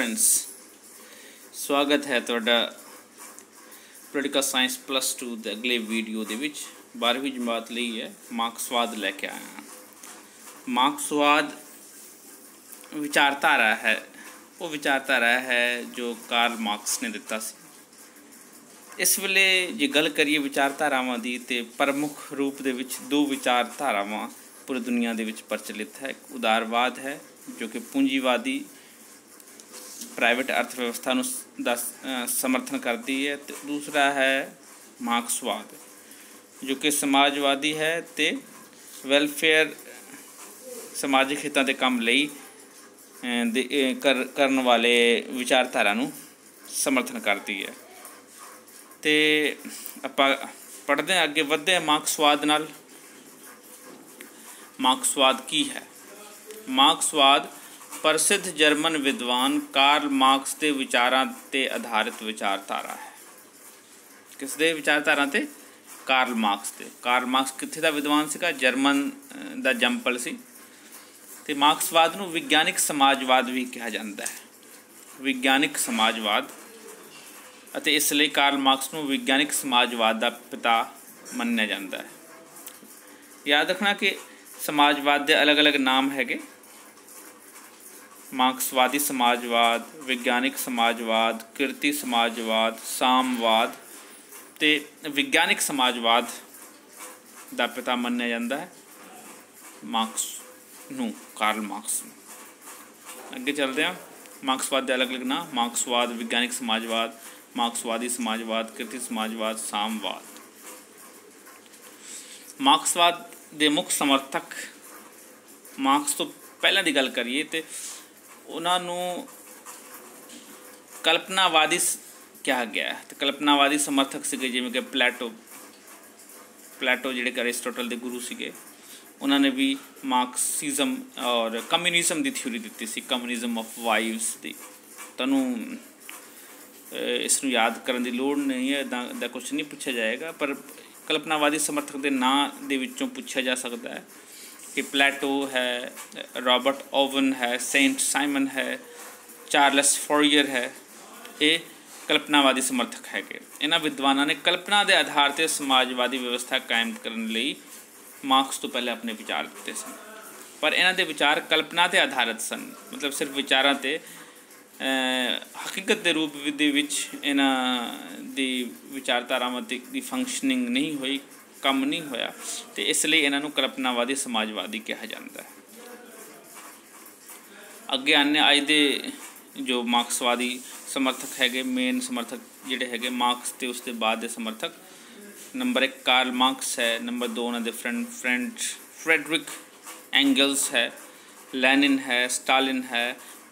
Friends, स्वागत है तुहाडा पोलिटिकल साइंस +2 ਦੇ ਅਗਲੇ ਵੀਡੀਓ ਦੇ ਵਿੱਚ 12ਵੀਂ ਜਮਾਤ ਲਈ ਹੈ ਮਾਰਕਸਵਾਦ ਲੈ ਕੇ ਆਇਆ ਹਾਂ। ਮਾਰਕਸਵਾਦ ਵਿਚਾਰਧਾਰਾ ਹੈ, ਉਹ ਵਿਚਾਰਧਾਰਾ ਹੈ ਜੋ ਕਾਰਲ ਮਾਰਕਸ ਨੇ ਦਿੱਤਾ ਸੀ। ਇਸ ਵੇਲੇ ਜੇ ਗੱਲ ਕਰੀਏ ਵਿਚਾਰਧਾਰਾਵਾਂ ਦੀ ਤੇ ਪ੍ਰਮੁੱਖ ਰੂਪ ਦੇ ਵਿੱਚ ਦੋ ਵਿਚਾਰਧਾਰਾਵਾਂ ਪੂਰੀ ਦੁਨੀਆ ਦੇ ਵਿੱਚ ਪ੍ਰਚਲਿਤ ਹੈ। ਇੱਕ ਉਦਾਰਵਾਦ ਹੈ ਜੋ ਕਿ ਪੂੰਜੀਵਾਦੀ प्राइवेट अर्थव्यवस्था ਦਾ समर्थन करती है, तो दूसरा है मार्क्सवाद जो कि समाजवादी है तो वैलफेयर समाजिक हितों के काम ਲਈ ਕਰਨ वाले विचारधारा ਨੂੰ समर्थन करती है। तो ਆਪਾਂ पढ़ते हैं अगे बढ़ते हैं मार्क्सवाद नाल। मार्क्सवाद की है? मार्क्सवाद प्रसिद्ध जर्मन विद्वान कार्ल मार्क्स के विचारां ते आधारित विचारधारा है। किस दे विचारधारा ते? कार्ल मार्क्स ते। कार्ल मार्क्स कित्थे दा विद्वान सीगा? जर्मन दा जंपल सी। ते मार्क्सवाद नूं विग्यानिक समाजवाद भी कहा जाता है। विग्यानिक समाजवाद अते इसलिए कार्ल मार्क्स नूं विग्यानिक समाजवाद दा पिता मन्निया जाता है। याद रखना कि समाजवाद के अलग अलग नाम हैगे। मार्क्सवादी समाजवाद, विज्ञानिक समाजवाद, कृति समाजवाद, सामवाद ते विज्ञानिक समाजवाद दा पिता मन्निया जाता है मार्क्स नूं, कार्ल मार्क्स नूं। अगे चलते हैं। मार्क्सवाद के अलग अलग नाम: मार्क्सवाद, विज्ञानिक समाजवाद, मार्क्सवादी समाजवाद, कृति समाजवाद, सामवाद। मार्क्सवाद के मुख्य समर्थक, मार्क्स तो पहला की गल करिए तो उन्होंने कल्पनावादी कहा गया है। तो कल्पनावादी समर्थक से जिमें कि प्लेटो जिहड़े अरिस्टोटल के गुरु से, उन्होंने भी मार्क्सिज्म और कम्यूनिज्म की थ्योरी दी सी, कम्यूनिज्म ऑफ वाइव्स की। तुहानूं इसनूं याद करने की लोड़ नहीं है, इदा कुछ नहीं पूछा जाएगा, पर कल्पनावादी समर्थक के नां दे विच्चों पूछा जा सकता है कि प्लेटो है, रॉबर्ट ओवन है, सेंट साइमन है, चार्लस फॉरियर है। ये कल्पनावादी समर्थक है। इन्हां विद्वानों ने कल्पना के आधार पर समाजवादी व्यवस्था कायम करने लई मार्क्स तो पहले अपने विचार दिते सन, पर इन्हां दे विचार कल्पना ते आधारित सन। मतलब सिर्फ विचारां ते हकीकत के रूप दे विच इन्हां दी विचारधारावां दी फंक्शनिंग नहीं हुई, कम नहीं होया, तो इसलिए इन्हों कल्पनावादी समाजवादी कहा जाता है। अगे आने अज दे जो मार्क्सवादी समर्थक है, मेन समर्थक जिहड़े है मार्क्स ते उसके बाद दे समर्थक। नंबर 1 कार्ल मार्क्स है, नंबर 2 उन्होंने फ्रेडरिक एंगल्स है, लेनिन है, स्टालिन है,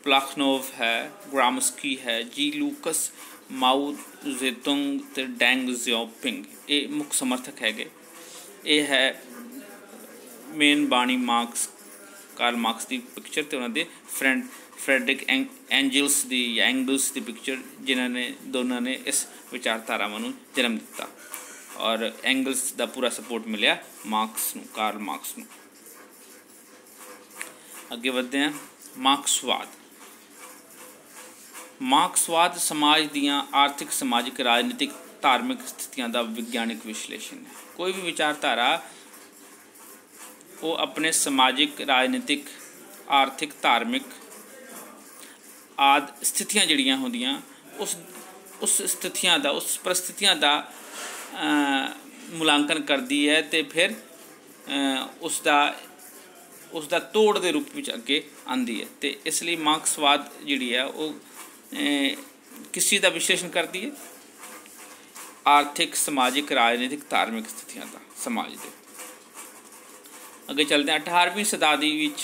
प्लाखनोव है, ग्रामस्की है, जी लूकस, माओ जेतुंग ते डेंग जियाओपिंग। ये मुख्य समर्थक है। ये है मेन बाणी मार्क्स, कार्ल मार्क्स की पिक्चर तो उन्होंने फ्रेडरिक एंगल्स की या एंगल्स की पिक्चर, जिन्होंने दोनों ने इस विचारधारा को जन्म दिता और एंगल्स का पूरा सपोर्ट मिले मार्क्स नूं, कार्ल मार्क्स नूं। अगे बढ़ते हैं। मार्क्सवाद। मार्क्सवाद समाज दियां आर्थिक, समाजिक, राजनीतिक, धार्मिक स्थितियों का विज्ञानिक विश्लेषण है। कोई भी विचारधारा वो अपने समाजिक, राजनीतिक, आर्थिक, धार्मिक आदि स्थितियां जिहड़ियां होंदियां उस स्थितियां का, उस परिस्थितियां का मूल्यांकन करती है, तो फिर उसका तोड़ के रूप में अगे आती है। तो इसलिए मार्क्सवाद जिहड़ी है वो किस चीज़ का विश्लेषण करती है? आर्थिक, सामाजिक, राजनीतिक, धार्मिक स्थितियों का समाज के। अगे चलते हैं। 18वीं शताब्दी विच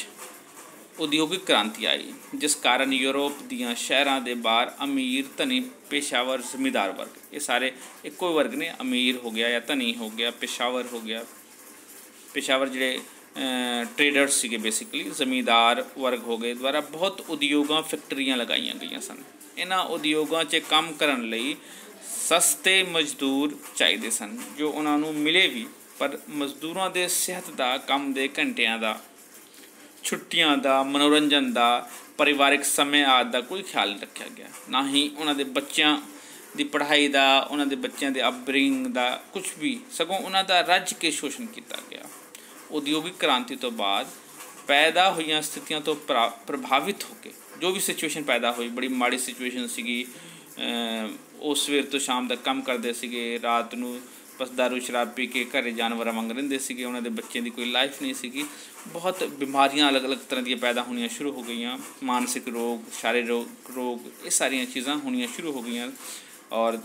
उद्योगिक क्रांति आई, जिस कारण यूरोप दियां शहरां दे बाहर अमीर, धनी, पेशावर, जमींदार वर्ग, ये सारे एको वर्ग ने। अमीर हो गया या धनी हो गया, पेशावर हो गया। पेशावर जिहड़े ट्रेडर्स सीगे बेसिकली, जमींदार वर्ग हो गए, द्वारा बहुत उद्योगां, फैक्ट्रियां लगाईयां गईयां सन। इन्हां उद्योगां 'च काम करन लई सस्ते मजदूर चाहिए सन, जो उन्होंने मिले भी, पर मजदूरों के सेहत का, काम के घंटिया का छुट्टियां दा, मनोरंजन दा, परिवारिक समय आदि का कोई ख्याल नहीं रखा गया। ना ही उन्होंने बच्चों की पढ़ाई का, उन्होंने बच्चों के अपब्रिंग का कुछ भी, सगों उन्होंने रज के शोषण किया गया। उद्योगिक क्रांति तो बाद पैदा हुई स्थितियों तो प्रभावित होकर जो भी सिचुएशन पैदा हुई, बड़ी माड़ी सिचुएशन सी। वो सवेर तो शाम तक काम करते थे, रात को बस दारू शराब पी के घरे जानवर वांग रहिंदे सीगे, उन्होंने बच्चों की कोई लाइफ नहीं सी। बहुत बीमारियां अलग अलग तरह दी पैदा होनियां शुरू हो गई, मानसिक रोग, शारीरिक रोग, ये सारिया चीज़ां होनियां शुरू हो गई और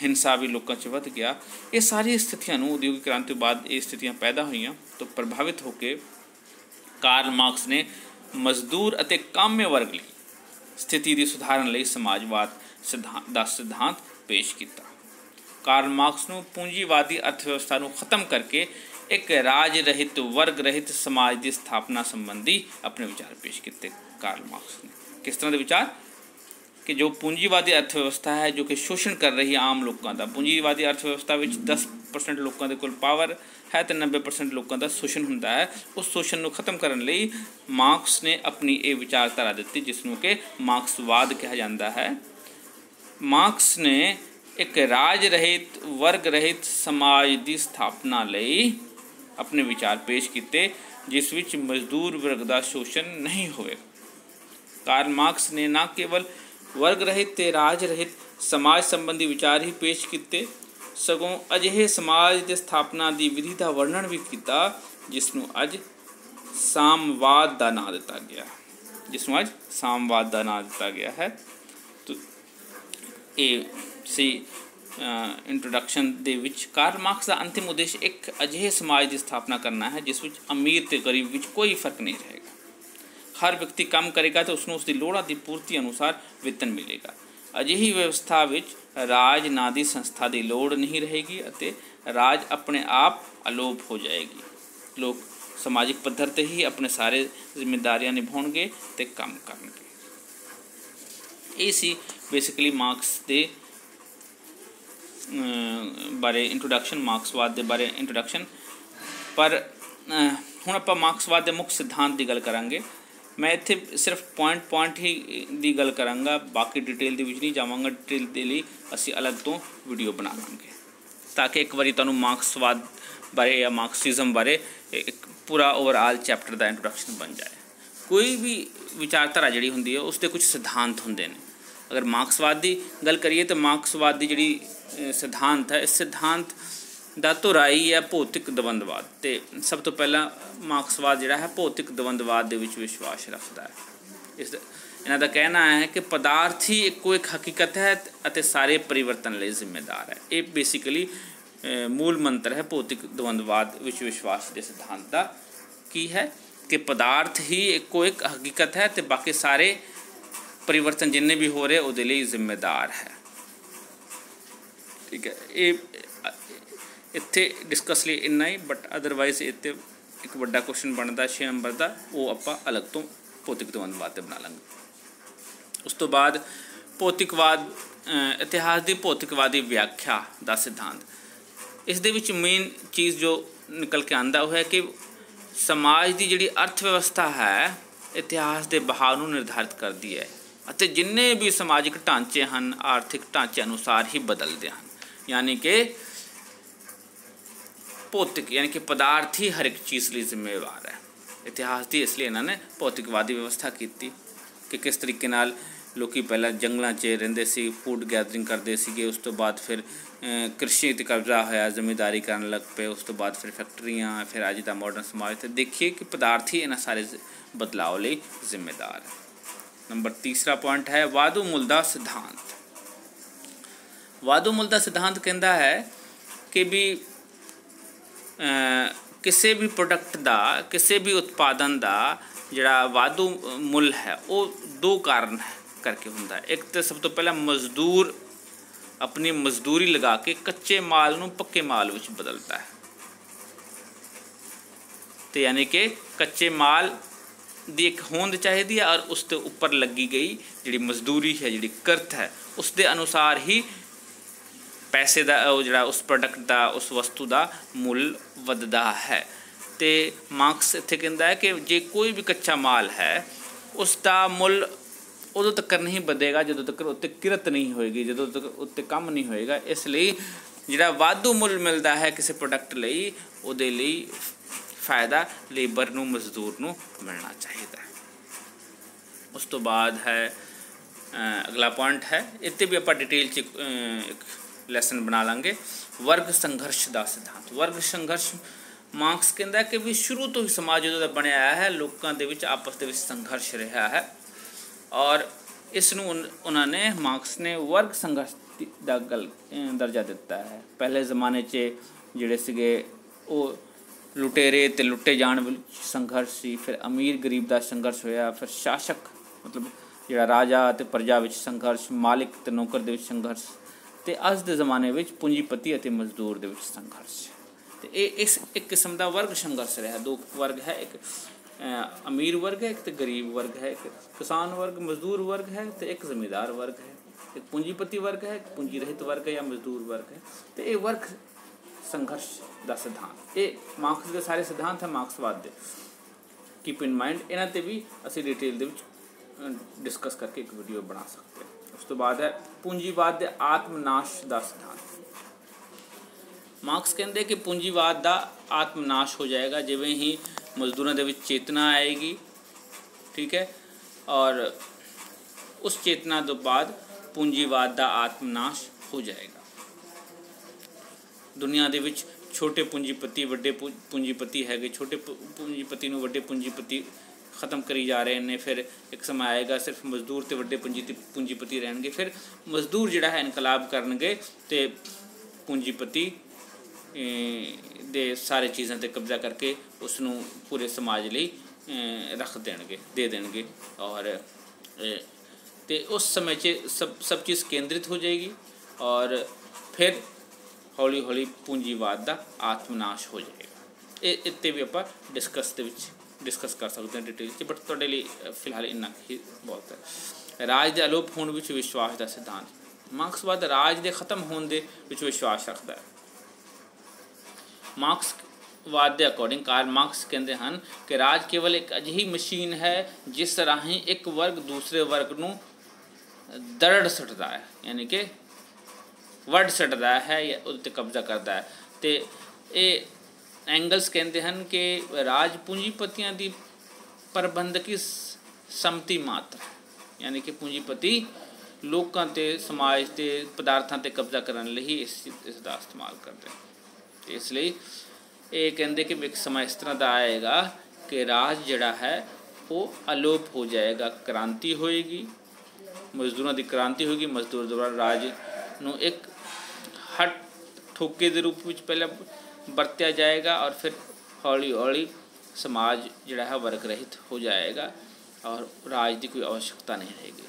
हिंसा भी लोगों च वध गया। ये सारी स्थितियों उद्योगिक क्रांति तो बाद ये स्थितियां पैदा हुई तो प्रभावित होकर कार्ल मार्क्स ने मजदूर अते काम्य वर्ग लई स्थिति की सुधारन लई समाजवाद दा सिद्धांत पेश किया। कार्ल मार्क्स ने पूंजीवादी अर्थव्यवस्था को खत्म करके एक राज रहित, वर्ग रहित समाज की स्थापना संबंधी अपने विचार पेश किए। कार्ल मार्क्स ने किस तरह के विचार कि जो पूंजीवादी अर्थव्यवस्था है जो कि शोषण कर रही है आम लोगों का, पूंजीवादी अर्थव्यवस्था में 10% लोगों के कोल पावर है तो 90% लोगों का शोषण होता है। उस शोषण को खत्म करने लई मार्क्स ने अपनी ये विचारधारा दी जिसनों के मार्क्सवाद कहा जाता है। मार्क्स ने एक राज रहित, वर्ग रहित समाज की स्थापना लई अपने विचार पेश किए जिस विच मजदूर वर्ग का शोषण नहीं होएगा। कार्ल मार्क्स ने न केवल वर्ग रहित ते राज रहित समाज संबंधी विचार ही पेश किए, सगों अजिहे समाज की स्थापना की विधि का वर्णन भी किया जिसनों अज सामवाद का नाम दिता गया, जिसनों अज सामवाद का नाम दिता गया है। तो ये सी इंट्रोडक्शन दे विच कार्ल मार्क्स का अंतिम उद्देश्य एक अजिहे समाज की स्थापना करना है जिस विच अमीर ते गरीब विच कोई फर्क नहीं रहेगा। हर व्यक्ति काम करेगा तो उसनों उसकी लोड़ां की पूर्ति अनुसार वेतन मिलेगा। अजिही व्यवस्था विच राज ना दी संस्था की लोड़ नहीं रहेगी अते राज अपने आप अलोप हो जाएगी। लोग समाजिक पद्धर ते ही अपने सारे जिम्मेदारियां निभाउणगे ते काम करनगे। ये सी बेसिकली मार्क्स दे बारे इंट्रोडक्शन, मार्क्सवाद के बारे इंट्रोडक्शन। पर हुण आपां मार्क्सवाद के मुख्य सिद्धांत की गल करांगे। मैं इत्थे सिर्फ पॉइंट ही की गल करांगा, बाकी डिटेल दे विच नहीं जावांगा। डिटेल दे लई असीं अलग तो वीडियो बना लांगे ताकि एक बारी तुहानूं मार्क्सवाद बारे या मार्क्सिज्म बारे एक पूरा ओवरऑल चैप्टर का इंट्रोडक्शन बन जाए। कोई भी विचारधारा जिहड़ी हुंदी है उसके कुछ सिद्धांत हुंदे ने। अगर मार्क्सवाद की गल करिए तो मार्क्सवाद की जिहड़ी सिद्धांत है, इस सिद्धांत दा धुराई है भौतिक द्वंदवाद। तो सब तो पहला मार्क्सवाद जिहड़ा है भौतिक द्वंदवाद दे विच विश्वास रखता है। इस इन्हां दा कहना है कि पदार्थ ही एको एक हकीकत है अते सारे परिवर्तन लई जिम्मेदार है। ये बेसिकली मूल मंत्र है भौतिक द्वंदवाद विच विश्वास के सिद्धांत का की है कि पदार्थ ही एको एक हकीकत है तो बाकी सारे परिवर्तन जिन्ने भी हो रहे उहदे लई जिम्मेदार है। ठीक है, ये इत्थे डिस्कस लिए इन्ना ही, बट अदरवाइज इत्ते एक बड़ा क्वेश्चन बनता 6 नंबर का, वो आपां अलग तो भौतिक द्वंदवाद बना लेंगे। उस तो बाद भौतिकवाद, इतिहास की भौतिकवादी व्याख्या का सिद्धांत। इस दे विच मेन चीज़ जो निकल के आंदा वो है कि समाज की जिहड़ी अर्थव्यवस्था है इतिहास के बहाव को निर्धारित करती है अते जिन्ने भी समाजिक ढांचे हैं आर्थिक ढांचे अनुसार ही बदलते हैं। यानी कि भौतिक यानी कि पदार्थ ही हर एक चीज़ लिए जिम्मेवार है। इतिहास की इसलिए इन्होंने भौतिकवादी व्यवस्था की कि किस तरीके नाल लोग पहले जंगलों च रहिंदे सी, फूड गैदरिंग करते थे, उस तो बाद फिर कृषि ते कब्जा होया, जमींदारी करन लग पे, उस तो बाद फिर फैक्ट्रियां, फिर अज का मॉडर्न समाज। तो देखिए कि पदार्थ ही इन्हां सारे बदलाव लई जिम्मेदार है। नंबर तीसरा पॉइंट है वादुमूल दा सिद्धांत। वादुमूल दा सिद्धांत कहता है कि भी किसी भी प्रोडक्ट का, किसी भी उत्पादन का जिहड़ा वाधू मुल है वो 2 कारण करके हुंदा है। एक तो सब तो पहला मजदूर अपनी मजदूरी लगा के कच्चे माल नूं पक्के माल विच बदलता है। तो यानी कि कच्चे माल दी एक होंद चाहिए और उसके ऊपर लगी गई जिहड़ी मजदूरी है, जिहड़ी करत है, उसके अनुसार ही पैसे का जिहड़ा उस प्रोडक्ट का, उस वस्तु का मुल वधदा है। तो मार्क्स इत्थे कहता है कि जे कोई भी कच्चा माल है उसका मुੱਲ उदों तक नहीं ਵਧੇਗਾ ਜਦੋਂ तक उत्ते किरत नहीं होएगी, ਜਦੋਂ तक उत्ते ਕੰਮ नहीं होएगा। इसलिए ਜਿਹੜਾ ਵਾਧੂ ਮੁੱਲ ਮਿਲਦਾ ਹੈ ਕਿਸੇ ਪ੍ਰੋਡਕਟ ਲਈ ਉਹਦੇ ਲਈ फ़ायदा ਲੇਬਰ ਨੂੰ ਮਜ਼ਦੂਰ ਨੂੰ ਮਿਲਣਾ ਚਾਹੀਦਾ ਹੈ। ਉਸ ਤੋਂ ਬਾਅਦ ਹੈ अगला पॉइंट है, इतने भी आप डिटेल च एक लैसन बना लाँगे, वर्ग संघर्ष का सिद्धांत। वर्ग संघर्ष मार्क्स कहता है कि भी शुरू तो ही समाज जो बनया है लोगों के विच आपस के संघर्ष रहा है और इसनों उन्होंने मार्क्स ने वर्ग संघर्ष का गल दर्जा दिता है। पहले जमाने जिहड़े सीगे वो लुटेरे ते लुटे जाण संघर्ष सी, फिर अमीर गरीब का संघर्ष होया, फिर शासक मतलब जिहड़ा राजा ते प्रजा विच संघर्ष, मालिक ते नौकर दे विच संघर्ष, ते अज दे ज़माने विच पूंजीपति अते मजदूर दे विच संघर्ष। ते इस एक किस्म का वर्ग संघर्ष रहा। दो वर्ग है, एक अमीर वर्ग है, एक तो गरीब वर्ग है, एक किसान वर्ग मजदूर वर्ग है, तो एक जमींदार वर्ग है, एक पूंजीपति वर्ग है, एक पूंजी रहित वर्ग है या मजदूर वर्ग है। तो ये वर्ग संघर्ष का सिद्धांत, ये मार्क्स के सारे सिद्धांत है मार्क्सवाद के। कीप इन माइंड इन्हां ते भी असी डिटेल दे विच डिस्कस करके एक वीडियो बना सकते हैं। उस तो बाद है पूंजीवाद के आत्मनाश का सिद्धांत। मार्क्स कहते कि पूंजीवाद का आत्मनाश हो जाएगा जिवें ही मजदूरों के विच चेतना आएगी, ठीक है, और उस चेतना तो बाद पूंजीवाद का आत्मनाश हो जाएगा। दुनिया के विच छोटे पूंजीपति वड्डे पूंजीपति है, छोटे पूंजीपति नूं वड्डे पूंजीपति ख़त्म करी जा रहे हैं। फिर एक समय आएगा सिर्फ मजदूर तो वड्डे पूंजीपति रहेंगे, फिर मजदूर जिहड़ा है इनकलाब करनगे तो पूंजीपति दे सारे चीज़ों ते कब्जा करके उसनू पूरे समाज लई रख देंगे दे देंगे और ते उस समय सब चीज़ केंद्रित हो जाएगी और फिर हौली हौली पूंजीवाद का आत्मनाश हो जाएगा। ये इतने भी आप डिस्कस कर सकते हैं डिटेल से, बट तुहाडे लई फिलहाल इन्ना ही बहुत है। राज के अलोप होने विच विश्वास का सिद्धांत। मार्क्सवाद राज के खत्म होने विच विश्वास रखता है। मार्क्सवाद के अकॉर्डिंग कार्ल मार्क्स कहते हैं कि राज केवल एक अजिही मशीन है जिस राही एक वर्ग दूसरे वर्ग नूं दरड़ सटदा है, यानी कि वड सटदा है या उस पर कब्जा करता है। तो ये एंगल्स कहते हैं कि राज पूंजीपतियों की प्रबंधकी सम्मति मात्र, यानी कि पूंजीपति लोगों ते समाज के पदार्थों ते कब्जा करने लिए इसका इस्तेमाल करते हैं। इसलिए ये कहते कि एक समय इस तरह का आएगा कि राज जड़ा है वो अलोप हो जाएगा, क्रांति होएगी, मजदूरों की क्रांति होगी, मजदूर द्वारा राज नूं एक हट ठोके के रूप में पहले बरत्या जाएगा और फिर हौली हौली समाज जिहड़ा है वर्ग रहित हो जाएगा और राज की कोई आवश्यकता नहीं रहेगी।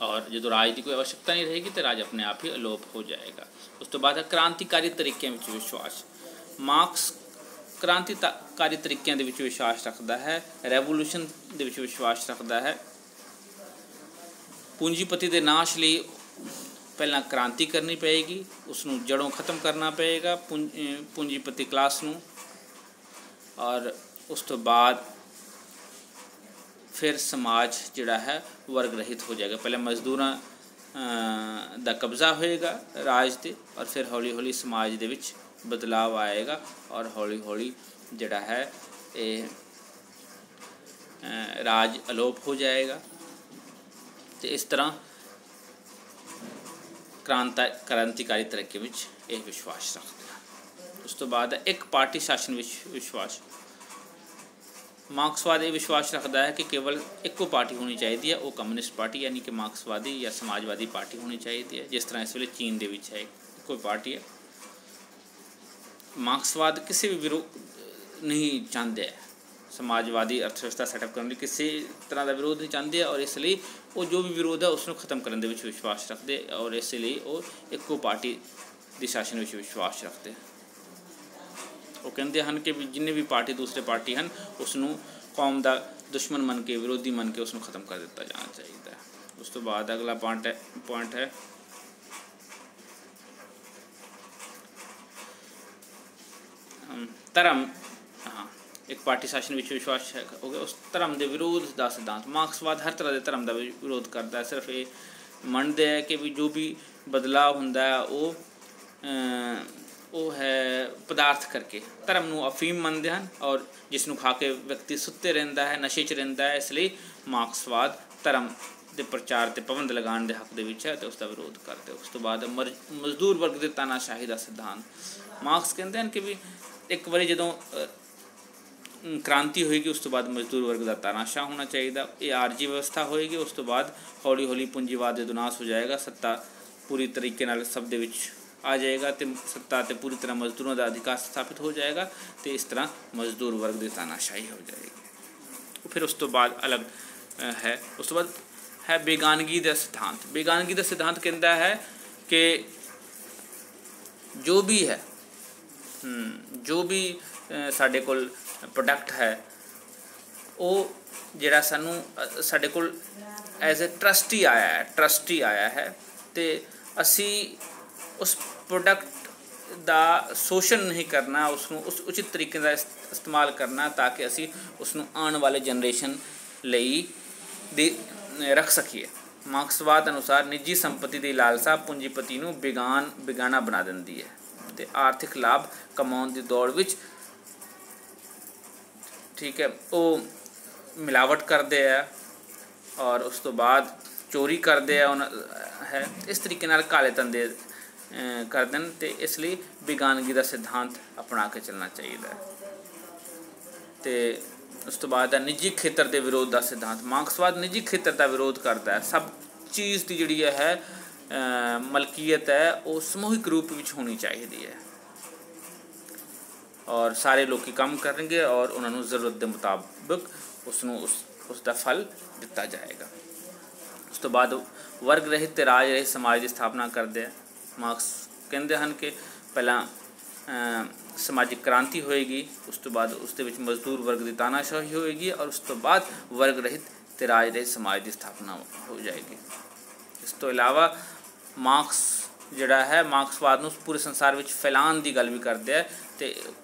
और जो राज की कोई आवश्यकता नहीं रहेगी तो राज अपने आप ही अलोप हो जाएगा। उस तो बाद है क्रांतिकारी तरीकों में विश्वास। मार्क्स क्रांतिकारी तरीकों के विश्वास रखता है, रेवोल्यूशन के विश्वास रखता है। पूंजीपति के नाश लिए पहला क्रांति करनी पेगी, उसनों जड़ों ख़त्म करना पेगा पूंजीपति क्लास नूं, और उस तो बाद फिर समाज जिहड़ा है वर्ग रहित हो जाएगा। पहले मजदूरां दा कब्जा होएगा राज ते और फिर हौली हौली समाज दे विच बदलाव आएगा और हौली हौली जिहड़ा है ये राज अलोप हो जाएगा। तो इस तरह क्रांतिकारी तरीके में एक विश्वास रखते हैं। उस तो बाद एक पार्टी शासन विश्वास। मार्क्सवाद ये विश्वास रखता है कि केवल एको पार्टी होनी चाहिए, वो कम्युनिस्ट पार्टी यानी कि मार्क्सवादी या समाजवादी पार्टी होनी चाहिए। जिस तरह इस वे चीन के विच है कोई पार्टी है। मार्क्सवाद किसी भी विरोध नहीं चाहते है, समाजवादी अर्थव्यवस्था सैटअप करने किसी तरह का विरोध नहीं चाहते और इसलिए वो जो भी विरोध है उसको खत्म करने के विश्वास रखते और इसलिए वो एको पार्टी के शासन में विश्वास रखते। वो कहते हैं कि जिन्हें भी पार्टी दूसरे पार्टी हैं उसनों कौम का दुश्मन मन के विरोधी मन के उसनों खत्म कर दिता जाना चाहिए। उस तो बाद अगला पॉइंट है ਧਰਮ ਇੱਕ ਪਾਰਟੀ ਸ਼ਾਸਨ ਵਿੱਚ ਵਿਸ਼ਵਾਸ ਹੋ ਗਿਆ, ਉਸ ਧਰਮ ਦੇ ਵਿਰੋਧ ਦਾ ਸਿਧਾਂਤ। ਮਾਰਕਸਵਾਦ ਹਰ ਤਰ੍ਹਾਂ ਦੇ ਧਰਮ ਦਾ ਵਿਰੋਧ ਕਰਦਾ ਹੈ, ਸਿਰਫ ਇਹ ਮੰਨਦੇ ਹੈ ਕਿ ਵੀ ਜੋ ਵੀ ਬਦਲਾਅ ਹੁੰਦਾ ਹੈ ਉਹ ਹੈ ਪਦਾਰਥ ਕਰਕੇ। ਧਰਮ ਨੂੰ ਅਫੀਮ ਮੰਨਦੇ ਹਨ ਔਰ ਜਿਸ ਨੂੰ ਖਾ ਕੇ ਵਿਅਕਤੀ ਸੁੱਤੇ ਰਹਿੰਦਾ ਹੈ, ਨਸ਼ੇ 'ਚ ਰਹਿੰਦਾ ਹੈ। ਇਸ ਲਈ ਮਾਰਕਸਵਾਦ ਧਰਮ ਦੇ ਪ੍ਰਚਾਰ 'ਤੇ ਪਾਬੰਦ ਲਗਾਉਣ ਦੇ ਹੱਕ ਦੇ ਵਿੱਚ ਹੈ ਅਤੇ ਉਸ ਦਾ ਵਿਰੋਧ ਕਰਦੇ। ਉਸ ਤੋਂ ਬਾਅਦ ਮਜ਼ਦੂਰ ਵਰਗ ਦੇ ਤਾਨਾਸ਼ਾਹੀ ਦਾ ਸਿਧਾਂਤ। ਮਾਰਕਸ ਕਹਿੰਦੇ ਹਨ ਕਿ ਵੀ ਇੱਕ ਵਾਰੀ ਜਦੋਂ ਕ੍ਰਾਂਤੀ ਹੋਏਗੀ ਉਸ ਤੋਂ ਬਾਅਦ ਮਜ਼ਦੂਰ ਵਰਗ ਦਾ ਤਾਨਾਸ਼ਾਹ ਹੋਣਾ ਚਾਹੀਦਾ। ਇਹ ਆਰਜੀ ਵਿਵਸਥਾ ਹੋਏਗੀ, ਉਸ ਤੋਂ ਬਾਅਦ ਹੌਲੀ ਹੌਲੀ ਪੂੰਜੀਵਾਦ ਦੇ ਦੁਨਾਸ ਹੋ ਜਾਏਗਾ, ਸੱਤਾ ਪੂਰੀ ਤਰੀਕੇ ਨਾਲ ਸਭ ਦੇ ਵਿੱਚ ਆ ਜਾਏਗਾ ਅਤੇ ਸੱਤਾ 'ਤੇ ਪੂਰੀ ਤਰ੍ਹਾਂ ਮਜ਼ਦੂਰਾਂ ਦਾ ਅਧਿਕਾਰ ਸਥਾਪਿਤ ਹੋ ਜਾਏਗਾ ਅਤੇ ਇਸ ਤਰ੍ਹਾਂ ਮਜ਼ਦੂਰ ਵਰਗ ਦੀ ਤਾਨਾਸ਼ਾਹੀ ਹੋ ਜਾਏਗੀ। ਫਿਰ ਉਸ ਤੋਂ ਬਾਅਦ ਅਲੱਗ ਹੈ, ਉਸ ਤੋਂ ਬਾਅਦ ਹੈ ਬੇਗਾਨਗੀ ਦਾ ਸਿਧਾਂਤ। ਬੇਗਾਨਗੀ ਦਾ ਸਿਧਾਂਤ ਕਹਿੰਦਾ ਹੈ ਕਿ ਜੋ ਵੀ ਹੈ, ਜੋ ਵੀ ਸਾਡੇ ਕੋਲ ਪ੍ਰੋਡਕਟ ਹੈ ਉਹ ਜਿਹੜਾ ਸਾਡੇ ਕੋਲ ਐਜ਼ ਏ ਟਰਸਟੀ ਆਇਆ ਹੈ ਅਤੇ ਅਸੀਂ ਉਸ ਪ੍ਰੋਡਕਟ ਦਾ ਸ਼ੋਸ਼ਣ ਨਹੀਂ ਕਰਨਾ, ਉਸਨੂੰ ਉਸ ਉਚਿਤ ਤਰੀਕੇ ਦਾ ਇਸਤੇਮਾਲ ਕਰਨਾ ਤਾਂ ਕਿ ਅਸੀਂ ਉਸਨੂੰ ਆਉਣ ਵਾਲੇ ਜਨਰੇਸ਼ਨ ਲਈ ਰੱਖ ਸਕੀਏ। ਮਾਰਕਸਵਾਦ ਅਨੁਸਾਰ ਨਿੱਜੀ ਸੰਪਤੀ ਦੀ ਲਾਲਸਾ ਪੂੰਜੀਪਤੀ ਨੂੰ ਬੇਗਾਨਾ ਬਣਾ ਦਿੰਦੀ ਹੈ ਅਤੇ ਆਰਥਿਕ ਲਾਭ ਕਮਾਉਣ ਦੀ ਦੌੜ ਵਿੱਚ ਠੀਕ ਹੈ ਉਹ ਮਿਲਾਵਟ ਕਰਦੇ ਆ ਔਰ ਉਸ ਤੋਂ ਬਾਅਦ ਚੋਰੀ ਕਰਦੇ ਆ ਹੈ, ਇਸ ਤਰੀਕੇ ਨਾਲ ਕਾਲੇ ਧੰਦੇ ਕਰਦੇ ਹਨ ਅਤੇ ਇਸ ਲਈ ਬੇਗਾਨਗੀ ਦਾ ਸਿਧਾਂਤ ਅਪਣਾ ਕੇ ਚੱਲਣਾ ਚਾਹੀਦਾ ਹੈ। ਅਤੇ ਉਸ ਤੋਂ ਬਾਅਦ ਨਿੱਜੀ ਖੇਤਰ ਦੇ ਵਿਰੋਧ ਦਾ ਸਿਧਾਂਤ। ਮਾਰਕਸਵਾਦ ਨਿੱਜੀ ਖੇਤਰ ਦਾ ਵਿਰੋਧ ਕਰਦਾ ਹੈ। ਸਭ ਚੀਜ਼ ਦੀ ਜਿਹੜੀ ਹੈ ਮਲਕੀਅਤ ਹੈ ਉਹ ਸਮੂਹਿਕ ਰੂਪ ਵਿੱਚ ਹੋਣੀ ਚਾਹੀਦੀ ਹੈ ਔਰ ਸਾਰੇ ਲੋਕ ਕੰਮ ਕਰਨਗੇ ਔਰ ਉਹਨਾਂ ਨੂੰ ਜ਼ਰੂਰਤ ਦੇ ਮੁਤਾਬਕ ਉਸ ਦਾ ਫਲ ਦਿੱਤਾ ਜਾਏਗਾ। ਉਸ ਤੋਂ ਬਾਅਦ ਵਰਗ ਰਹਿਤ ਅਤੇ ਰਾਜ ਰਹਿਤ ਸਮਾਜ ਦੀ ਸਥਾਪਨਾ ਕਰਦੇ ਆ। ਮਾਰਕਸ ਕਹਿੰਦੇ ਹਨ ਕਿ ਪਹਿਲਾਂ ਸਮਾਜਿਕ ਕ੍ਰਾਂਤੀ ਹੋਏਗੀ, ਉਸ ਤੋਂ ਬਾਅਦ ਉਸ ਦੇ ਵਿੱਚ ਮਜ਼ਦੂਰ ਵਰਗ ਦੀ ਤਾਨਾਸ਼ਾਹੀ ਹੋਏਗੀ ਔਰ ਉਸ ਤੋਂ ਬਾਅਦ ਵਰਗ ਰਹਿਤ ਅਤੇ ਰਾਜ ਰਹਿਤ ਸਮਾਜ ਦੀ ਸਥਾਪਨਾ ਹੋ ਜਾਏਗੀ। ਇਸ ਤੋਂ ਇਲਾਵਾ ਮਾਰਕਸ ਜਿਹੜਾ ਹੈ ਮਾਰਕਸਵਾਦ ਨੂੰ ਪੂਰੇ ਸੰਸਾਰ ਵਿੱਚ ਫੈਲਾਉਣ ਦੀ ਗੱਲ ਵੀ ਕਰਦੇ ਹੈ ਅਤੇ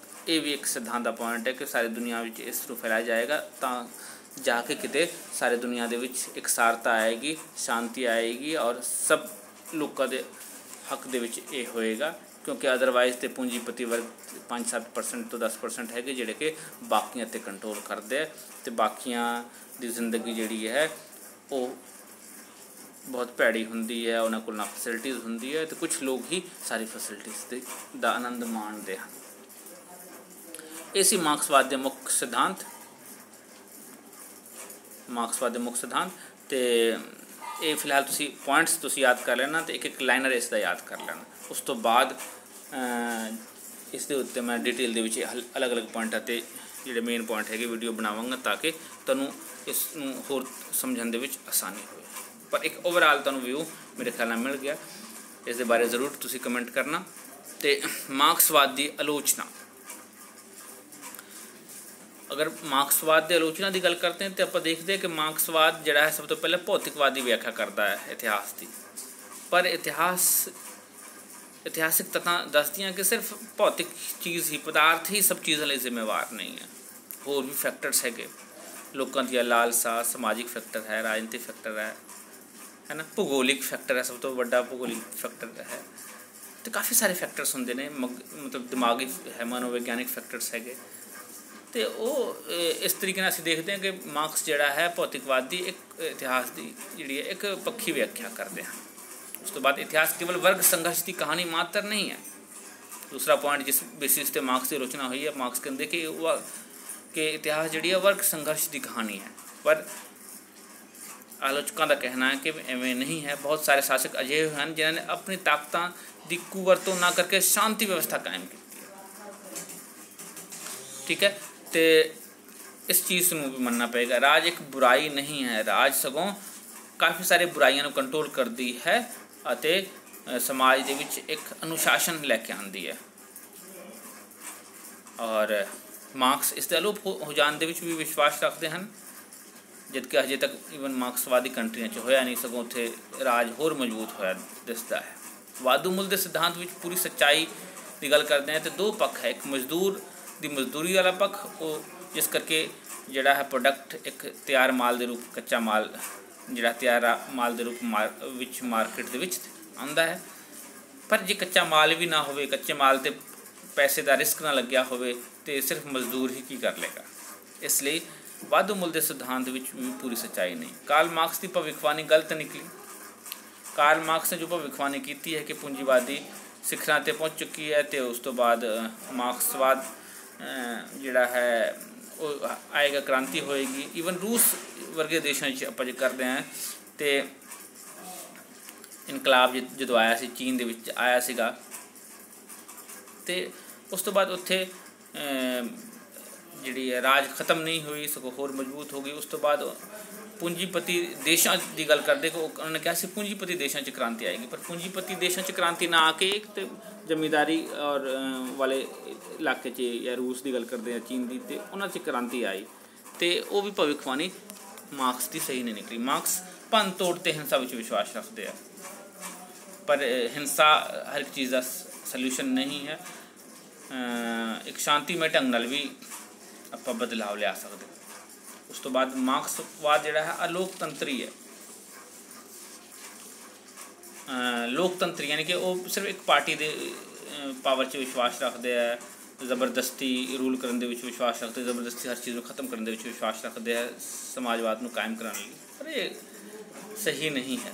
ਇਹ ਵੀ ਇੱਕ ਸਿਧਾਂਤ ਦਾ ਪੁਆਇੰਟ ਹੈ ਕਿ ਸਾਰੀ ਦੁਨੀਆ ਵਿੱਚ ਇਸ ਨੂੰ ਫੈਲਾਇਆ ਜਾਏਗਾ ਤਾਂ ਜਾ ਕੇ ਕਿਤੇ ਸਾਰੀ ਦੁਨੀਆ ਦੇ ਵਿੱਚ ਇਕਸਾਰਤਾ ਆਏਗੀ, ਸ਼ਾਂਤੀ ਆਏਗੀ ਔਰ ਸਭ ਲੋਕਾਂ ਦੇ ਹੱਕ ਦੇ ਵਿੱਚ ਇਹ ਹੋਏਗਾ, ਕਿਉਂਕਿ ਅਦਰਵਾਈਜ਼ ਤੇ ਪੂੰਜੀਪਤੀ ਵਰਗ 5-7% ਤੋਂ 10% ਹੈਗੇ ਜਿਹੜੇ ਕਿ ਬਾਕੀਆਂ 'ਤੇ ਕੰਟਰੋਲ ਕਰਦੇ ਆ ਅਤੇ ਬਾਕੀਆਂ ਦੀ ਜ਼ਿੰਦਗੀ ਜਿਹੜੀ ਹੈ ਉਹ ਬਹੁਤ ਭੈੜੀ ਹੁੰਦੀ ਹੈ, ਉਹਨਾਂ ਕੋਲ ਨਾ ਫੈਸਿਲਿਟੀਜ਼ ਹੁੰਦੀ ਹੈ ਅਤੇ ਕੁਛ ਲੋਕ ਹੀ ਸਾਰੀ ਫੈਸਿਲਿਟੀਜ਼ ਦਾ ਆਨੰਦ ਮਾਣਦੇ ਹਨ। ਇਹ ਸੀ ਮਾਰਕਸਵਾਦ ਦੇ ਮੁੱਖ ਸਿਧਾਂਤ। ਅਤੇ ਇਹ ਫਿਲਹਾਲ ਤੁਸੀਂ ਪੁਆਇੰਟਸ ਤੁਸੀਂ ਯਾਦ ਕਰ ਲੈਣਾ ਅਤੇ ਇੱਕ ਲਾਈਨਰ ਇਸ ਦਾ ਯਾਦ ਕਰ ਲੈਣਾ। ਉਸ ਤੋਂ ਬਾਅਦ ਇਸ ਦੇ ਉੱਤੇ ਮੈਂ ਡਿਟੇਲ ਦੇ ਵਿੱਚ ਅਲੱਗ-ਅਲੱਗ ਪੁਆਇੰਟਾਂ 'ਤੇ ਜਿਹੜੇ ਮੇਨ ਪੁਆਇੰਟ ਹੈਗੇ ਵੀਡੀਓ ਬਣਾਵਾਂਗਾ ਤਾਂ ਕਿ ਤੁਹਾਨੂੰ ਇਸ ਨੂੰ ਹੋਰ ਸਮਝਣ ਦੇ ਵਿੱਚ ਆਸਾਨੀ ਹੋਵੇ। ਪਰ ਇੱਕ ਓਵਰਆਲ ਤੁਹਾਨੂੰ ਵਿਊ ਮੇਰੇ ਖਿਆਲ ਨਾਲ ਮਿਲ ਗਿਆ। ਇਸ ਦੇ ਬਾਰੇ ਜ਼ਰੂਰ ਤੁਸੀਂ ਕਮੈਂਟ ਕਰਨਾ। ਅਤੇ ਮਾਰਕਸਵਾਦ ਦੀ ਆਲੋਚਨਾ, ਅਗਰ ਮਾਰਕਸਵਾਦ ਦੀ ਆਲੋਚਨਾ ਦੀ ਗੱਲ ਕਰਦੇ ਹਾਂ ਤਾਂ ਆਪਾਂ ਦੇਖਦੇ ਹਾਂ ਕਿ ਮਾਰਕਸਵਾਦ ਜਿਹੜਾ ਹੈ ਸਭ ਤੋਂ ਪਹਿਲਾਂ ਭੌਤਿਕਵਾਦ ਦੀ ਵਿਆਖਿਆ ਕਰਦਾ ਹੈ ਇਤਿਹਾਸ ਦੀ, ਪਰ ਇਤਿਹਾਸਿਕ ਤੱਥਾਂ ਦੱਸਦੀਆਂ ਕਿ ਸਿਰਫ ਭੌਤਿਕ ਚੀਜ਼ ਹੀ, ਪਦਾਰਥ ਹੀ ਸਭ ਚੀਜ਼ਾਂ ਲਈ ਜ਼ਿੰਮੇਵਾਰ ਨਹੀਂ ਹੈ, ਹੋਰ ਵੀ ਫੈਕਟਰਸ ਹੈਗੇ, ਲੋਕਾਂ ਦੀਆਂ ਲਾਲਸਾ, ਸਮਾਜਿਕ ਫੈਕਟਰ ਹੈ, ਰਾਜਨੀਤਿਕ ਫੈਕਟਰ ਹੈ ਨਾ, ਭੂਗੋਲਿਕ ਫੈਕਟਰ ਹੈ, ਸਭ ਤੋਂ ਵੱਡਾ ਭੂਗੋਲਿਕ ਫੈਕਟਰ ਹੈ ਅਤੇ ਕਾਫੀ ਸਾਰੇ ਫੈਕਟਰਸ ਹੁੰਦੇ ਨੇ, ਮਤਲਬ ਦਿਮਾਗੀ ਹੈ, ਮਨੋਵਿਗਿਆਨਿਕ ਫੈਕਟਰਸ ਹੈਗੇ ਅਤੇ ਉਹ ਇਸ ਤਰੀਕੇ ਨਾਲ ਅਸੀਂ ਦੇਖਦੇ ਹਾਂ ਕਿ ਮਾਰਕਸ ਜਿਹੜਾ ਹੈ ਭੌਤਿਕਵਾਦ ਦੀ ਇੱਕ ਇਤਿਹਾਸ ਦੀ ਜਿਹੜੀ ਹੈ ਇੱਕ ਪੱਖੀ ਵਿਆਖਿਆ ਕਰਦੇ ਹਨ। ਉਸ ਤੋਂ ਬਾਅਦ ਇਤਿਹਾਸ ਕੇਵਲ ਵਰਗ ਸੰਘਰਸ਼ ਦੀ ਕਹਾਣੀ ਮਾਤਰ ਨਹੀਂ ਹੈ। ਦੂਸਰਾ ਪੁਆਇੰਟ ਜਿਸ ਬੇਸਿਸ 'ਤੇ ਮਾਰਕਸ ਦੀ ਆਲੋਚਨਾ ਹੋਈ ਹੈ, ਮਾਰਕਸ ਕਹਿੰਦੇ ਕਿ ਇਤਿਹਾਸ ਜਿਹੜੀ ਹੈ ਵਰਗ ਸੰਘਰਸ਼ ਦੀ ਕਹਾਣੀ ਹੈ, ਪਰ ਆਲੋਚਕਾਂ ਦਾ ਕਹਿਣਾ ਹੈ ਕਿ ਐਵੇਂ ਨਹੀਂ ਹੈ। ਬਹੁਤ ਸਾਰੇ ਸ਼ਾਸਕ ਅਜਿਹੇ ਹਨ ਜਿਨ੍ਹਾਂ ਨੇ ਆਪਣੀ ਤਾਕਤਾਂ ਦੀ ਕੁਵਰਤੋਂ ਨਾ ਕਰਕੇ ਸ਼ਾਂਤੀ ਵਿਵਸਥਾ ਕਾਇਮ ਕੀਤੀ ਹੈ। ਠੀਕ ਹੈ, ਅਤੇ ਇਸ ਚੀਜ਼ ਨੂੰ ਵੀ ਮੰਨਣਾ ਪਏਗਾ। ਰਾਜ ਇੱਕ ਬੁਰਾਈ ਨਹੀਂ ਹੈ, ਰਾਜ ਸਗੋਂ ਕਾਫੀ ਸਾਰੇ ਬੁਰਾਈਆਂ ਨੂੰ ਕੰਟਰੋਲ ਕਰਦੀ ਹੈ ਅਤੇ ਸਮਾਜ ਦੇ ਵਿੱਚ ਇੱਕ ਅਨੁਸ਼ਾਸਨ ਲੈ ਕੇ ਆਉਂਦੀ ਹੈ। ਔਰ ਮਾਰਕਸ ਇਸ ਦੇ ਅਲੋਪ ਹੋ ਜਾਣ ਦੇ ਵਿੱਚ ਵੀ ਵਿਸ਼ਵਾਸ ਰੱਖਦੇ ਹਨ, ਜਦਕਿ ਅਜੇ ਤੱਕ ਈਵਨ ਮਾਰਕਸਵਾਦੀ ਕੰਟਰੀਆਂ 'ਚ ਹੋਇਆ ਨਹੀਂ, ਸਗੋਂ ਉੱਥੇ ਰਾਜ ਹੋਰ ਮਜ਼ਬੂਤ ਹੋਇਆ ਦਿਸਦਾ ਹੈ। ਵਾਧੂ ਮੁੱਲ ਦੇ ਸਿਧਾਂਤ ਵਿੱਚ ਪੂਰੀ ਸੱਚਾਈ ਦੀ ਗੱਲ ਕਰਦੇ ਹਾਂ ਅਤੇ ਦੋ ਪੱਖ ਹੈ, ਇੱਕ ਮਜ਼ਦੂਰ ਦੀ ਮਜ਼ਦੂਰੀ ਵਾਲਾ ਪੱਖ, ਉਹ ਜਿਸ ਕਰਕੇ ਜਿਹੜਾ ਹੈ ਪ੍ਰੋਡਕਟ ਇੱਕ ਤਿਆਰ ਮਾਲ ਦੇ ਰੂਪ, ਕੱਚਾ ਮਾਲ ਜਿਹੜਾ ਤਿਆਰ ਮਾਲ ਦੇ ਰੂਪ ਵਿੱਚ ਮਾਰਕੀਟ ਦੇ ਵਿੱਚ ਆਉਂਦਾ ਹੈ। ਪਰ ਜੇ ਕੱਚਾ ਮਾਲ ਵੀ ਨਾ ਹੋਵੇ, ਕੱਚੇ ਮਾਲ 'ਤੇ ਪੈਸੇ ਦਾ ਰਿਸਕ ਨਾ ਲੱਗਿਆ ਹੋਵੇ, ਤੇ ਸਿਰਫ ਮਜ਼ਦੂਰ ਹੀ ਕੀ ਕਰ ਲੇਗਾ। ਇਸ ਲਈ ਵਾਧੂ ਮੁੱਲ ਦੇ ਸਿਧਾਂਤ ਵਿੱਚ ਵੀ ਪੂਰੀ ਸੱਚਾਈ ਨਹੀਂ। ਕਾਰਲ ਮਾਰਕਸ ਦੀ ਭਵਿੱਖਬਾਣੀ ਗਲਤ ਨਿਕਲੀ। ਕਾਰਲ ਮਾਰਕਸ ਨੇ ਜੋ ਭਵਿੱਖਬਾਣੀ ਕੀਤੀ ਹੈ ਕਿ ਪੂੰਜੀਵਾਦੀ ਸਿਖਰਾਂ 'ਤੇ ਪਹੁੰਚ ਚੁੱਕੀ ਹੈ, ਅਤੇ ਉਸ ਤੋਂ ਬਾਅਦ ਮਾਰਕਸਵਾਦ ਜਿਹੜਾ ਹੈ ਉਹ ਆਏਗਾ, ਕ੍ਰਾਂਤੀ ਹੋਏਗੀ। ਈਵਨ ਰੂਸ ਵਰਗੇ ਦੇਸ਼ਾਂ 'ਚ ਆਪਾਂ ਜੇ ਕਰਦੇ ਹਾਂ, ਅਤੇ ਇਨਕਲਾਬ ਜਦੋਂ ਆਇਆ ਸੀ, ਚੀਨ ਦੇ ਵਿੱਚ ਆਇਆ ਸੀਗਾ, ਅਤੇ ਉਸ ਤੋਂ ਬਾਅਦ ਉੱਥੇ ਜਿਹੜੀ ਹੈ ਰਾਜ ਖਤਮ ਨਹੀਂ ਹੋਈ, ਸਗੋਂ ਹੋਰ ਮਜ਼ਬੂਤ ਹੋ ਗਈ। ਉਸ ਤੋਂ ਬਾਅਦ ਪੂੰਜੀਪਤੀ ਦੇਸ਼ਾਂ ਦੀ ਗੱਲ ਕਰਦੇ ਕਿ ਉਹਨਾਂ ਨੇ ਕਿਹਾ ਸੀ ਪੂੰਜੀਪਤੀ ਦੇਸ਼ਾਂ 'ਚ ਕ੍ਰਾਂਤੀ ਆਏਗੀ, ਪਰ ਪੂੰਜੀਪਤੀ ਦੇਸ਼ਾਂ 'ਚ ਕ੍ਰਾਂਤੀ ਨਾ ਆ ਕੇ ਇੱਕ ਤਾਂ ਜ਼ਮੀਂਦਾਰੀ ਔਰ ਵਾਲੇ ਇਲਾਕੇ 'ਚ, ਜਾਂ ਰੂਸ ਦੀ ਗੱਲ ਕਰਦੇ ਆ, ਚੀਨ ਦੀ, ਅਤੇ ਉਹਨਾਂ 'ਚ ਕ੍ਰਾਂਤੀ ਆਈ, ਅਤੇ ਉਹ ਵੀ ਭਵਿੱਖਬਾਣੀ ਮਾਰਕਸ ਦੀ ਸਹੀ ਨਹੀਂ ਨਿਕਲੀ। ਮਾਰਕਸ ਭੰਨ ਤੋੜ ਅਤੇ ਹਿੰਸਾ ਵਿੱਚ ਵਿਸ਼ਵਾਸ ਰੱਖਦੇ ਆ, ਪਰ ਹਿੰਸਾ ਹਰ ਇੱਕ ਚੀਜ਼ ਦਾ ਸਲਿਊਸ਼ਨ ਨਹੀਂ ਹੈ। ਇੱਕ ਸ਼ਾਂਤੀਮਈ ਢੰਗ ਨਾਲ ਵੀ ਆਪਾਂ ਬਦਲਾਵ ਲਿਆ ਸਕਦੇ। ਉਸ ਤੋਂ ਬਾਅਦ ਮਾਰਕਸਵਾਦ ਜਿਹੜਾ ਹੈ ਅਲੋਕਤੰਤਰੀ ਹੈ। ਲੋਕਤੰਤਰੀ ਯਾਨੀ ਕਿ ਉਹ ਸਿਰਫ ਇੱਕ ਪਾਰਟੀ ਦੇ ਪਾਵਰ 'ਚ ਵਿਸ਼ਵਾਸ ਰੱਖਦੇ ਹੈ, ਜ਼ਬਰਦਸਤੀ ਰੂਲ ਕਰਨ ਦੇ ਵਿੱਚ ਵਿਸ਼ਵਾਸ ਰੱਖਦੇ, ਜ਼ਬਰਦਸਤੀ ਹਰ ਚੀਜ਼ ਨੂੰ ਖ਼ਤਮ ਕਰਨ ਦੇ ਵਿੱਚ ਵਿਸ਼ਵਾਸ ਰੱਖਦੇ ਹੈ, ਸਮਾਜਵਾਦ ਨੂੰ ਕਾਇਮ ਕਰਨ ਲਈ, ਪਰ ਇਹ ਸਹੀ ਨਹੀਂ ਹੈ।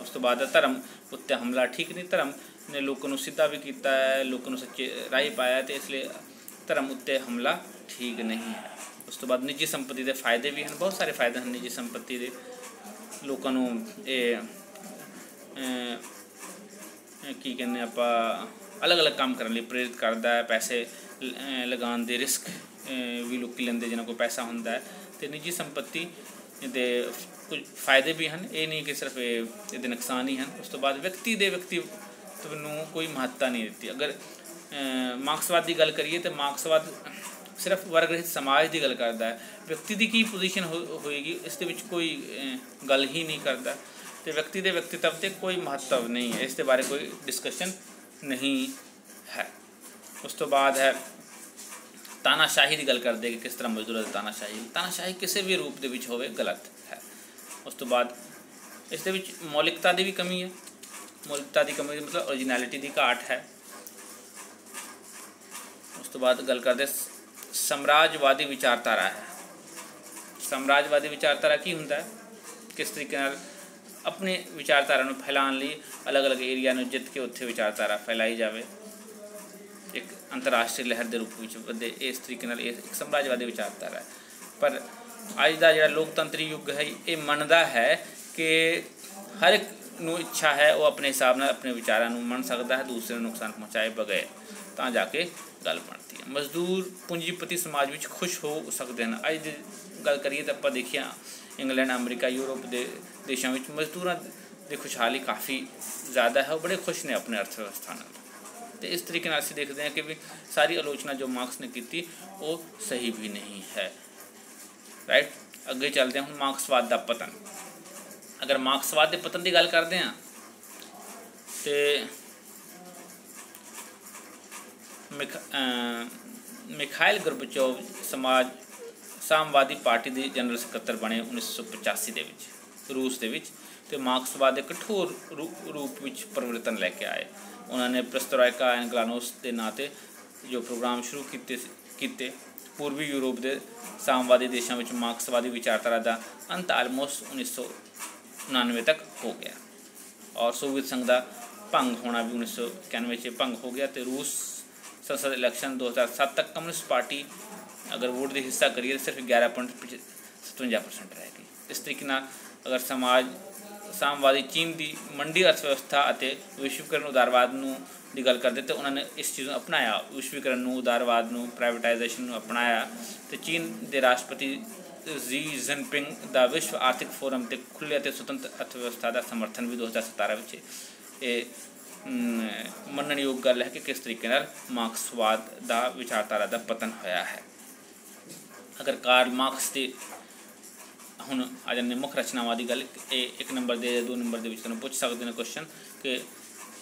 ਉਸ ਤੋਂ ਬਾਅਦ ਧਰਮ ਉੱਤੇ ਹਮਲਾ ਠੀਕ ਨਹੀਂ। ਧਰਮ ਨੇ ਲੋਕਾਂ ਨੂੰ ਸਿੱਧਾ ਵੀ ਕੀਤਾ ਹੈ, ਲੋਕਾਂ ਨੂੰ ਸੱਚੇ ਰਾਹ ਪਾਇਆ, ਅਤੇ ਇਸ ਲਈ ਧਰਮ ਉੱਤੇ ਹਮਲਾ ਠੀਕ ਨਹੀਂ ਹੈ। ਉਸ ਤੋਂ ਬਾਅਦ ਨਿੱਜੀ ਸੰਪત્ਤੀ ਦੇ ਫਾਇਦੇ ਵੀ ਹਨ, ਬਹੁਤ ਸਾਰੇ ਫਾਇਦੇ ਹਨ ਨਿੱਜੀ ਸੰਪત્ਤੀ ਦੇ। ਲੋਕਾਂ ਨੂੰ ਇਹ ਕੀ ਕਹਿੰਦੇ ਆਪਾਂ, ਅਲੱਗ-ਅਲੱਗ ਕੰਮ ਕਰਨ ਲਈ ਪ੍ਰੇਰਿਤ ਕਰਦਾ ਹੈ। ਪੈਸੇ ਲਗਾਉਣ ਦੇ ਰਿਸਕ ਵੀ ਲੋਕ ਲੈਂਦੇ ਜਿਹਨਾਂ ਕੋਲ ਪੈਸਾ ਹੁੰਦਾ ਹੈ, ਅਤੇ ਨਿੱਜੀ ਸੰਪत्ति ਦੇ ਕੁਝ ਫਾਇਦੇ ਵੀ ਹਨ, ਇਹ ਨਹੀਂ ਕਿ ਸਿਰਫ ਇਹਦੇ ਨੁਕਸਾਨ ਹੀ ਹਨ। ਉਸ ਤੋਂ ਬਾਅਦ ਵਿਅਕਤੀਤਵ ਨੂੰ ਕੋਈ ਮਹੱਤਤਾ ਨਹੀਂ ਦਿੱਤੀ। ਅਗਰ ਮਾਰਕਸਵਾਦ ਦੀ ਗੱਲ ਕਰੀਏ ਤਾਂ ਮਾਰਕਸਵਾਦ ਸਿਰਫ ਵਰਗ ਰਹਿਤ ਸਮਾਜ ਦੀ ਗੱਲ ਕਰਦਾ ਹੈ, ਵਿਅਕਤੀ ਦੀ ਕੀ ਪੋਜੀਸ਼ਨ ਹੋਏਗੀ ਇਸ ਦੇ ਵਿੱਚ ਕੋਈ ਗੱਲ ਹੀ ਨਹੀਂ ਕਰਦਾ, ਅਤੇ ਵਿਅਕਤੀ ਦੇ ਵਿਅਕਤੀਤਵ 'ਤੇ ਕੋਈ ਮਹੱਤਵ ਨਹੀਂ ਹੈ, ਇਸ ਦੇ ਬਾਰੇ ਕੋਈ ਡਿਸਕਸ਼ਨ ਨਹੀਂ ਹੈ। ਉਸ ਤੋਂ ਬਾਅਦ ਹੈ ਤਾਨਾਸ਼ਾਹੀ ਦੀ ਗੱਲ ਕਰਦੇ ਕਿ ਕਿਸ ਤਰ੍ਹਾਂ ਮਜ਼ਦੂਰਾਂ ਦੀ ਤਾਨਾਸ਼ਾਹੀ ਕਿਸੇ ਵੀ ਰੂਪ ਦੇ ਵਿੱਚ ਹੋਵੇ ਗਲਤ ਹੈ। ਉਸ ਤੋਂ ਬਾਅਦ ਇਸ ਦੇ ਵਿੱਚ ਮੌਲਿਕਤਾ ਦੀ ਵੀ ਕਮੀ ਹੈ। ਮੌਲਿਕਤਾ ਦੀ ਕਮੀ ਮਤਲਬ ਓਰੀਜਨੈਲਿਟੀ ਦੀ ਘਾਟ ਹੈ। ਉਸ ਤੋਂ ਬਾਅਦ ਗੱਲ ਕਰਦੇ ਸਾਮਰਾਜਵਾਦੀ ਵਿਚਾਰਧਾਰਾ ਹੈ। ਸਾਮਰਾਜਵਾਦੀ ਵਿਚਾਰਧਾਰਾ ਕੀ ਹੁੰਦਾ ਹੈ, ਕਿਸ ਤਰੀਕੇ ਨਾਲ ਆਪਣੀ ਵਿਚਾਰਧਾਰਾ ਨੂੰ ਫੈਲਾਉਣ ਲਈ ਅਲੱਗ-ਅਲੱਗ ਏਰੀਆ ਨੂੰ ਜਿੱਤ ਕੇ ਉੱਥੇ ਵਿਚਾਰਧਾਰਾ ਫੈਲਾਈ ਜਾਵੇ, ਇੱਕ ਅੰਤਰਰਾਸ਼ਟਰੀ ਲਹਿਰ ਦੇ ਰੂਪ ਵਿੱਚ ਵਧੇ, ਇਸ ਤਰੀਕੇ ਨਾਲ ਇਹ ਇੱਕ ਸਾਮਰਾਜਵਾਦੀ ਵਿਚਾਰਧਾਰਾ ਹੈ। ਪਰ ਅੱਜ ਦਾ ਜਿਹੜਾ ਲੋਕਤੰਤਰੀ ਯੁੱਗ ਹੈ ਇਹ ਮੰਨਦਾ ਹੈ ਕਿ ਹਰ ਇੱਕ ਨੂੰ ਇੱਛਾ ਹੈ ਉਹ ਆਪਣੇ ਹਿਸਾਬ ਨਾਲ ਆਪਣੇ ਵਿਚਾਰਾਂ ਨੂੰ ਮੰਨ ਸਕਦਾ ਹੈ, ਦੂਸਰੇ ਨੂੰ ਨੁਕਸਾਨ ਪਹੁੰਚਾਏ ਬਗੈਰ, ਤਾਂ ਜਾ ਕੇ ਗੱਲ ਬਣਦੀ ਹੈ। ਮਜ਼ਦੂਰ ਪੂੰਜੀਪਤੀ ਸਮਾਜ ਵਿੱਚ ਖੁਸ਼ ਹੋ ਸਕਦੇ ਹਨ। ਅੱਜ ਦੀ ਗੱਲ ਕਰੀਏ ਤਾਂ ਆਪਾਂ ਦੇਖਿਆ ਇੰਗਲੈਂਡ, ਅਮਰੀਕਾ, ਯੂਰਪ ਦੇ ਦੇਸ਼ਾਂ ਵਿੱਚ ਮਜ਼ਦੂਰਾਂ ਦੀ ਖੁਸ਼ਹਾਲੀ ਕਾਫੀ ਜ਼ਿਆਦਾ ਹੈ, ਉਹ ਬੜੇ ਖੁਸ਼ ਨੇ ਆਪਣੇ ਅਰਥ ਵਿਵਸਥਾ ਨਾਲ, ਅਤੇ ਇਸ ਤਰੀਕੇ ਨਾਲ ਅਸੀਂ ਦੇਖਦੇ ਹਾਂ ਕਿ ਵੀ ਸਾਰੀ ਆਲੋਚਨਾ ਜੋ ਮਾਰਕਸ ਨੇ ਕੀਤੀ ਉਹ ਸਹੀ ਵੀ ਨਹੀਂ ਹੈ। ਰਾਈਟ, ਅੱਗੇ ਚੱਲਦੇ ਹਾਂ ਹੁਣ ਮਾਰਕਸਵਾਦ ਦਾ ਪਤਨ। ਅਗਰ ਮਾਰਕਸਵਾਦ ਦੇ ਪਤਨ ਦੀ ਗੱਲ ਕਰਦੇ ਹਾਂ ਤੇ ਮਿਖਾਇਲ ਗੋਰਬਾਚੋਵ ਸਾਮਵਾਦੀ ਪਾਰਟੀ ਦੇ ਜਨਰਲ ਸਕੱਤਰ ਬਣੇ 1985 ਦੇ ਵਿੱਚ ਰੂਸ ਦੇ ਵਿੱਚ, ਅਤੇ ਮਾਰਕਸਵਾਦ ਦੇ ਕਠੋਰ ਰੂਪ ਵਿੱਚ ਪਰਿਵਰਤਨ ਲੈ ਕੇ ਆਏ। ਉਹਨਾਂ ਨੇ ਪ੍ਰਸਤਰੋਇਕਾ ਐਂਡ ਗਲਾਨੋਸ ਦੇ ਨਾਂ 'ਤੇ ਜੋ ਪ੍ਰੋਗਰਾਮ ਸ਼ੁਰੂ ਕੀਤੇ। ਪੂਰਬੀ ਯੂਰਪ ਦੇ ਸਾਮਵਾਦੀ ਦੇਸ਼ਾਂ ਵਿੱਚ ਮਾਰਕਸਵਾਦੀ ਵਿਚਾਰਧਾਰਾ ਦਾ ਅੰਤ ਆਲਮੋਸਟ 1999 ਤੱਕ ਹੋ ਗਿਆ, ਔਰ ਸੋਵੀਅਤ ਸੰਘ ਦਾ ਭੰਗ ਹੋਣਾ ਵੀ 1991 'ਚ ਭੰਗ ਹੋ ਗਿਆ, ਅਤੇ ਰੂਸ ਸੰਸਦ ਇਲੈਕਸ਼ਨ 2007 ਤੱਕ ਕਮਿਊਨਿਸਟ ਪਾਰਟੀ ਅਗਰ ਵੋਟ ਦੀ ਹਿੱਸਾ ਕਰੀਏ ਤਾਂ ਸਿਰਫ 11.57% ਰਹਿ ਗਈ। ਇਸ ਤਰੀਕੇ ਨਾਲ ਅਗਰ ਸਾਮਵਾਦੀ ਚੀਨ ਦੀ ਮੰਡੀ ਅਰਥ ਵਿਵਸਥਾ ਅਤੇ ਵਿਸ਼ਵੀਕਰਨ ਉਦਾਰਵਾਦ ਨੂੰ ਦੀ ਗੱਲ ਕਰਦੇ ਤਾਂ ਉਹਨਾਂ ਨੇ ਇਸ ਚੀਜ਼ ਨੂੰ ਅਪਣਾਇਆ, ਵਿਸ਼ਵੀਕਰਨ ਨੂੰ, ਉਦਾਰਵਾਦ ਨੂੰ, ਪ੍ਰਾਈਵੇਟਾਈਜੇਸ਼ਨ ਨੂੰ ਅਪਣਾਇਆ, ਅਤੇ ਚੀਨ ਦੇ ਰਾਸ਼ਟਰਪਤੀ ਜੀ ਜਿਨਪਿੰਗ ਦਾ ਵਿਸ਼ਵ ਆਰਥਿਕ ਫੋਰਮ ਅਤੇ ਖੁੱਲ੍ਹੇ ਅਤੇ ਸੁਤੰਤਰ ਅਰਥ ਵਿਵਸਥਾ ਦਾ ਸਮਰਥਨ ਵੀ 2017 ਵਿੱਚ ਇਹ ਮੰਨਣਯੋਗ ਗੱਲ ਹੈ ਕਿ ਕਿਸ ਤਰੀਕੇ ਨਾਲ ਮਾਰਕਸਵਾਦ ਦਾ ਵਿਚਾਰਧਾਰਾ ਦਾ ਪਤਨ ਹੋਇਆ ਹੈ। ਅਗਰ ਕਾਰਲ ਮਾਰਕਸ ਦੇ ਹੁਣ ਆ ਜਾਂਦੇ ਮੁੱਖ ਰਚਨਾਵਾਂ ਦੀ ਗੱਲ, ਇਹ 1 ਨੰਬਰ ਦੇ 2 ਨੰਬਰ ਦੇ ਵਿੱਚ ਤੁਹਾਨੂੰ ਪੁੱਛ ਸਕਦੇ ਨੇ ਕੁਐਸਚਨ ਕਿ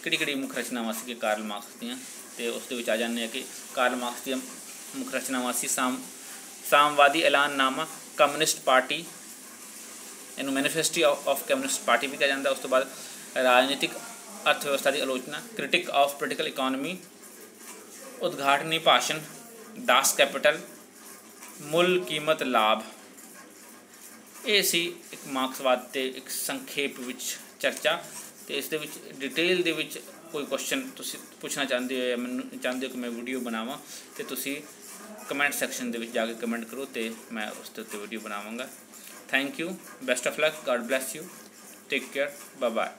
ਕਿਹੜੀ ਮੁੱਖ ਰਚਨਾਵਾਂ ਸੀ ਕਾਰਲ ਮਾਰਕਸ ਦੀਆਂ, ਅਤੇ ਉਸ ਦੇ ਵਿੱਚ ਆ ਜਾਂਦੇ ਆ ਕਿ ਕਾਰਲ ਮਾਰਕਸ ਦੀਆਂ ਮੁੱਖ ਰਚਨਾਵਾਂ ਸੀ ਸਾਮਵਾਦੀ ਐਲਾਨਨਾਮਾ, ਕਮਿਊਨਿਸਟ ਪਾਰਟੀ, ਇਹਨੂੰ ਮੈਨੀਫੈਸਟੋ ਆਫ ਕਮਿਊਨਿਸਟ ਪਾਰਟੀ ਵੀ ਕਿਹਾ ਜਾਂਦਾ। ਉਸ ਤੋਂ ਬਾਅਦ ਰਾਜਨੀਤਿਕ अर्थ व्यवस्था की आलोचना, क्रिटिक ऑफ पोलिटिकल इकोनॉमी, उद्घाटनी भाषण, दास कैपिटल, मुल कीमत लाभ। ये सी एक मार्क्सवाद ते एक संखेप विच चर्चा। तो इस दे विच डिटेल दे विच कोई क्वेश्चन तुसी पूछना चाहते हो या मैनूं चाहते हो कि मैं वीडियो बनावां तो तुसी कमेंट सैक्शन दे विच जाके कमेंट करो तो मैं उस ते वीडियो बनावांगा। Thank you, best of luck, God bless you, take care, bye bye.